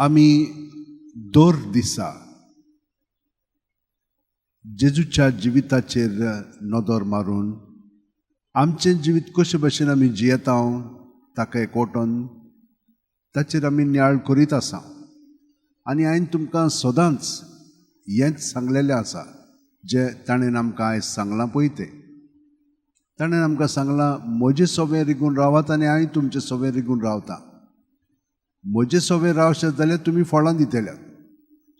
आमी दर दिसा जेजूच्या जिविताचेर नदर मारून आमचें जिवीत कशे भशेन आमी जियेता ताका एकवटून ताचेर आमी नियाळ करीत आसा. आनी हांवें तुमकां सदांच हेंच सांगलेलें आसा जें ताणें आमकां आयज सांगलां पळय तें. ताणें आमकां सांगलां म्हजे सोबें रिगून रावात आनी हांव तुमचे सोबें रिगून रावतां. म्हजे सोबें रावशें जाल्यार तुमी फळां दितल्यात,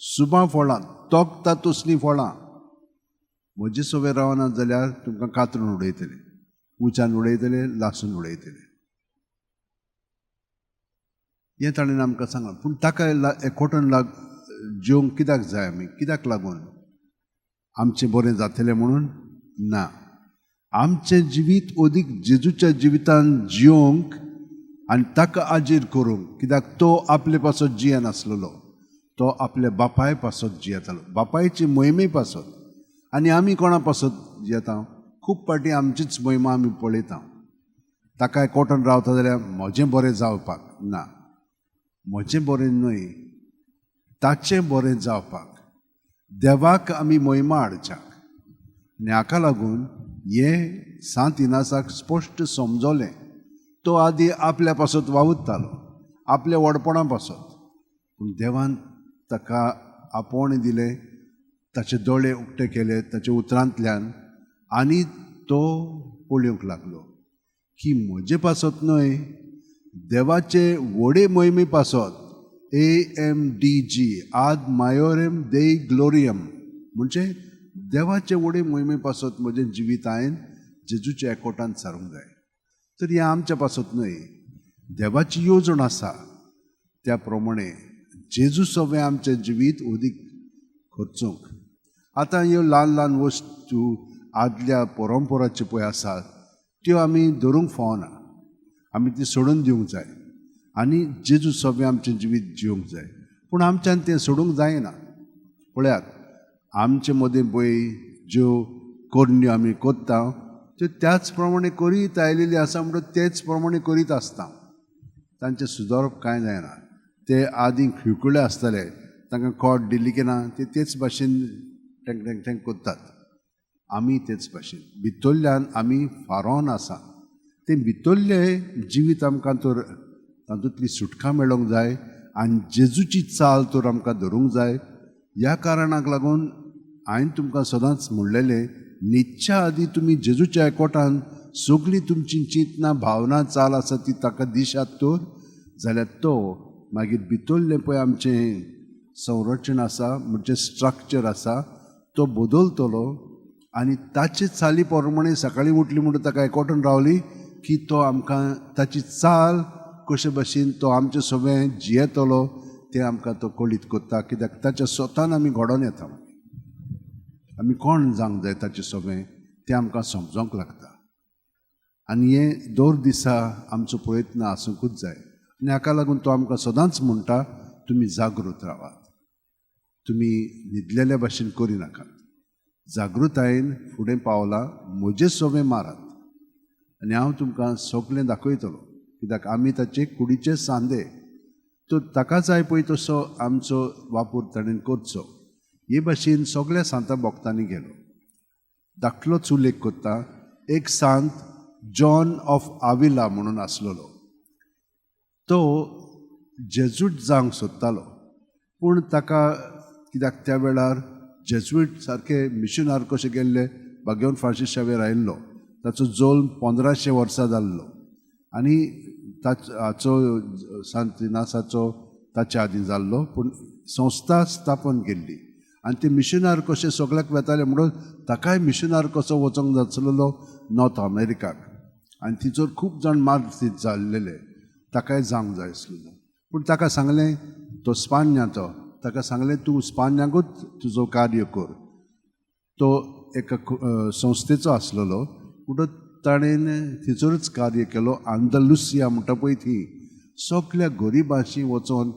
सुबां फळां, तोखता तसलीं फळां. म्हजे सोबें रावना जाल्यार तुमकां कातरून उडयतले, उच्यान उडयतले, लासून उडयतले. हें ताणें आमकां सांगलां. पूण ताका एकवटून जेवंक कित्याक जाय आमी? कित्याक लागून? आमचें बरें जातलें म्हणून? ना. आमचें जिवीत अदीक जेजूच्या जिवितान जियोंक आनी ताका आजीर करूंक. कित्याक तो आपले पासत जियेनासलेलो, तो आपल्या बापाय पासत जियेतालो, बापायची मोहिमे पासत. आनी आमी कोणा पासत जियेता? खूब पाटी आमचीच मोहिमा आमी पळयता. ताका एकवटून रावता जाल्यार म्हजें बरें जावपाक ना, म्हजें बरें न्हय, ताचें बरें जावपाक, देवाक आमी मोहिमा हाडच्याक. आनी हाका लागून हें सांत इनासाक स्पश्ट समजोलें. तो आदी आपल्या पासत वावुरतालो, आपल्या व्हडपणा पासत. पूण देवान ताका आपोवणें दिलें, ताचे दोळे उक्ते केले ताच्या उतरांतल्यान, आनी तो पळोवंक लागलो की म्हजे पासत न्हय, देवाचे व्हडे मोहिमे पासत, AMDG आद मायोरेम देई ग्लोरियम, म्हणजे देवाचे व्हडे मोहिमे पासत म्हजें जिवीत हांवें जेजूच्या एकवटांत सारूंक जाय. तर हें आमच्या पासत न्हय, देवाची येवजण आसा. त्या प्रमाणे जेजू सोबें आमचें जिवीत अदीक खर्चूंक. आतां ह्यो ल्हान ल्हान वस्तू आदल्या परंपराच्यो पळय आसात त्यो आमी धरूंक फावना, आमी ती सोडून दिवंक जाय आनी जेजू सोबें आमचें जिवीत जिवंक जाय. पूण आमच्यान तें सोडूंक जायना. पळयात, आमचे मदें पळय ज्यो कोडण्यो आमी कोत्ता त्यो त्याच प्रमाणे करीत आयलेली आसा म्हणून तेच प्रमाणे करीत आसता. तांचें सुदारप कांय जायना. ते आदीं खिळखुळे आसताले, तांकां कोड दिली की ना ते तेच भाशेन ठेंग ठेंग ठेंग कोत्तात. आमी तेच भाशेन भितरल्यान आमी फारोन आसा. तें भितरलें जिवीत आमकां तर तातूंतली सुटका मेळोंक जाय आनी जेजूची चाल तर आमकां धरूंक जाय. ह्या कारणाक लागून हांवें तुमकां सदांच म्हणलेलें, न्हिदच्या आदीं तुमी जेजूच्या एकवटान सगळी तुमची चिंतना, भावना, चाल आसा ती ताका दिशात तर जाल्यार तो मागीर भितरलें पळय आमचें संरचण आसा, म्हणजे स्ट्रक्चर आसा, तो बदलतलो. आनी ताचे चाली प्रमाणे सकाळीं उठली म्हणून ताका एकवटून रावली की तो आमकां ताची चाल कशे भशेन तो आमचे सोबें जियेतलो तें आमकां तो कळीत कोत्ता. कित्याक ताच्या स्वतान आमी घडोवन येता. आमी कोण जावंक जाय ताचे सोबें तें आमकां समजोंक लागता. आनी हें दर दिसा आमचो प्रयत्न आसूंकूच जाय. आनी हाका लागून तो आमकां सदांच म्हणटा, तुमी जागृत रावात, तुमी न्हिदलेल्या भाशेन करिनाकात, जागृतायेन फुडें पावलां, म्हजे सोबें मारात आनी हांव तुमकां सगळें दाखयतलो. कित्याक आमी ताचे कुडीचे सांदे. तो ताका जाय पळय तसो आमचो वापर ताणें करचो. हे भाशेन सगळ्या सांता भोगतांनी गेलो. धाकटलोच उल्लेख कोत्ता. एक सांत जॉन ऑफ आविला म्हणून आसलेलो. तो जेजूट जावंक सोदतालो, पूण ताका कित्याक त्या वेळार जेजुईट सारके मिशनार कशे गेल्ले, भाग्यवन फ्रांसीस शावेर आयिल्लो, ताचो जल्म 1500 वर्सां जाल्लो आनी हाचो सांत इनासाचो ताच्या आदीं जाल्लो. पूण संस्था स्थापन केल्ली आनी ते मिशनार कशे सगळ्याक वेताले म्हणून ताकाय मिशनार कसो वचोंक जाचलेलो नॉर्थ अमेरिकाक. आनी थिचोर खूब जाण मार्तीत जाल्लेले, ताकाय जावंक जाय आसलेलो. पूण ताका सांगलें, तो स्पान्याचो, ताका सांगलें तूं स्पान्याकूच तुजो कार्य कर. तो एका संस्थेचो आसलेलो, पूण ताणें थिचोरच कार्य केलो. आंदलुसिया म्हणटा पळय थी सगळ्या गरिबांशी वचोन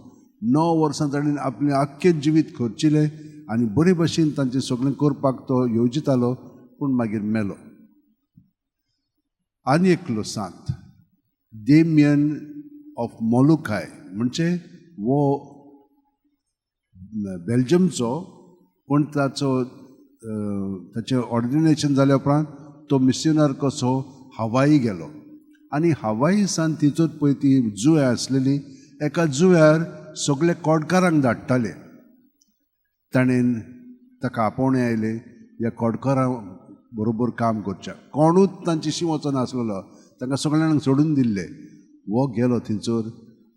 9 वर्सां ताणें आपलें आख्खें जिवीत खर्चिलें आनी बरे भशेन तांचें सगळें करपाक तो येवजितालो, पूण मागीर मेलो. आनी एकलो सांत डेमियन ऑफ मोलुकाय, म्हणजे वो बेल्जियमचो, पूण ताचें ऑर्डिनेशन जाल्या उपरांत तो मिशनर कसो हवाई गेलो आनी हवाई सान तिचोच पळय ती जुंव आसलेली एका जुंव्यार सगळे कोडकारांक धाडटाले. ताणें ताका आपोवणें आयलें ह्या कोडकारां बरोबर काम करचें. कोणूच तांचेशी वचनासलो, तांकां सगळ्यांक सोडून दिल्ले. वो गेलो थंयसर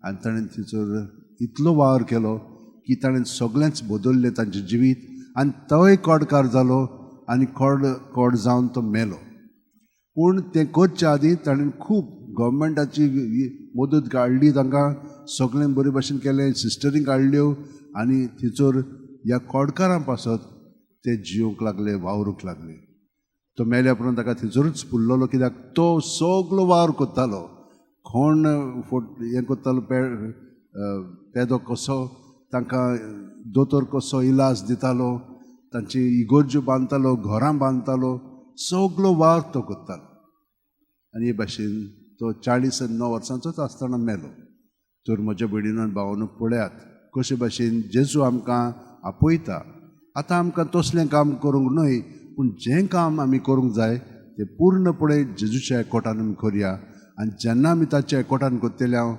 आनी ताणें थंयसर इतलो वावर केलो की ताणें सगळेंच बदललें तांचें जिवीत आनी तोय कोडकार जालो आनी कोड जावन तो मेलो. पूण तें करचे आदीं ताणें खूब गव्हर्मेंटाची मदत काडली, तांकां सगळें बरे भाशेन केलें, सिस्टरी काडल्यो आनी थंयसर ह्या कोडकारां पासत ते जिवंक लागले, वावरूंक लागले. तो मेल्या उपरांत ताका थंयसरूच फुल्लोलो, कित्याक तो सगळो वावर करतालो. कोण हें करतालो, पेदो कसो, तांकां दोतोर कसो इलाज दितालो, तांची इगोर्ज्यो बांदतालो, घरां बांदतालो, सगळो वावर तो करतालो. आनी हे भाशेन तो 49 वर्सांचोच आसतना मेलो. तर म्हज्या भयणीन आनी भावानो, पळयात कशे भाशेन जेजू आमकां आपयता. आतां आमकां तसलें काम करूंक न्हय, पूण जें काम आमी करूंक जाय तें पूर्णपणे जेजूच्या एकवटान आमी करया. आनी जेन्ना आमी ताच्या एकवटान करतले, हांव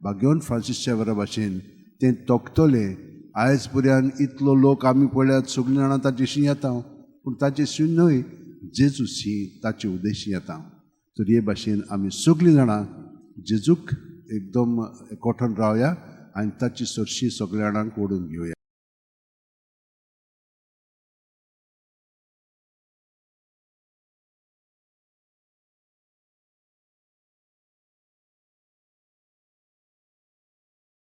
भाग्यवन फ्रांसीसच्या बऱ्या भाशेन तें तोखतलें. आयज पर्यंत इतलो लोक आमी पळयात, सगळीं जाणां ताचेशी येता, पूण ताचेशी न्हय, जेजूशी ताचे उदेशी येता. तर हे भाशेन आमी सगळीं जाणां जेजूक एकदम एकवटान रावया आनी ताची सरशी सगळ्या जाणांक ओडून घेवया.